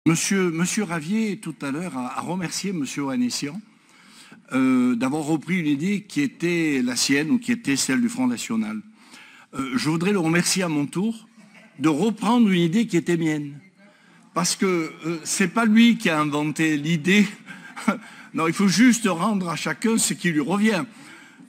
Monsieur Ravier, tout à l'heure, a remercié Monsieur Ohanessian d'avoir repris une idée qui était la sienne ou qui était celle du Front National. Je voudrais le remercier à mon tour de reprendre une idée qui était mienne. Parce que c'est pas lui qui a inventé l'idée. Non, il faut juste rendre à chacun ce qui lui revient.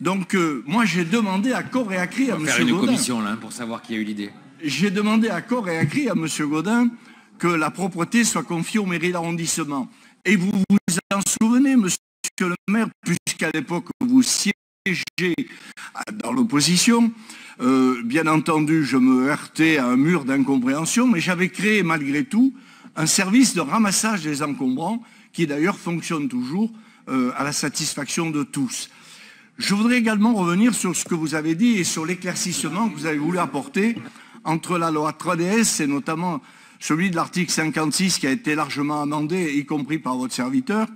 Donc, moi, j'ai demandé à corps et à cri à M. Gaudin... On va faire une commission, là, pour savoir qui a eu l'idée. J'ai demandé à corps et à cri à M. Gaudin que la propreté soit confiée aux mairies d'arrondissement. Et vous vous en souvenez, monsieur le maire, puisqu'à l'époque, vous siégez dans l'opposition, bien entendu, je me heurtais à un mur d'incompréhension, mais j'avais créé, malgré tout, un service de ramassage des encombrants qui, d'ailleurs, fonctionne toujours à la satisfaction de tous. Je voudrais également revenir sur ce que vous avez dit et sur l'éclaircissement que vous avez voulu apporter entre la loi 3DS et notamment celui de l'article 56 qui a été largement amendé, y compris par votre serviteur,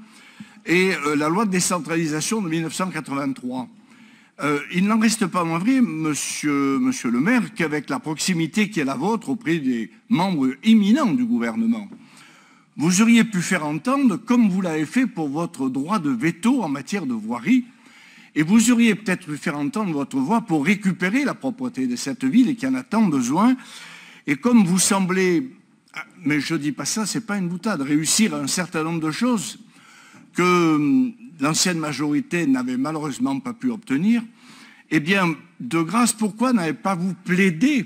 et la loi de décentralisation de 1983. Il n'en reste pas moins vrai, monsieur le maire, qu'avec la proximité qui est la vôtre auprès des membres imminents du gouvernement, vous auriez pu faire entendre, comme vous l'avez fait pour votre droit de veto en matière de voirie, et vous auriez peut-être pu faire entendre votre voix pour récupérer la propreté de cette ville et qui en a tant besoin. Et comme vous semblez, mais je ne dis pas ça, ce n'est pas une boutade, réussir un certain nombre de choses que l'ancienne majorité n'avait malheureusement pas pu obtenir, eh bien, de grâce, pourquoi n'avez pas vous plaidé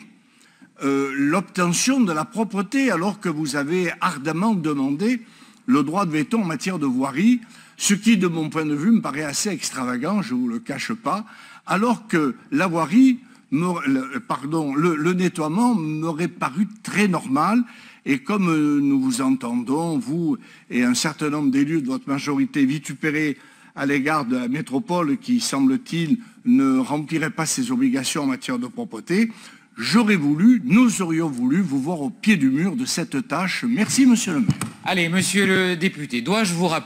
l'obtention de la propreté alors que vous avez ardemment demandé le droit de veto en matière de voirie, ce qui, de mon point de vue, me paraît assez extravagant, je ne vous le cache pas, alors que la voirie, le nettoiement m'aurait paru très normal. Et comme nous vous entendons, vous et un certain nombre d'élus de votre majorité vitupérés à l'égard de la métropole qui, semble-t-il, ne remplirait pas ses obligations en matière de propreté, nous aurions voulu vous voir au pied du mur de cette tâche. Merci, monsieur le maire. Allez, monsieur le député, dois-je vous rappeler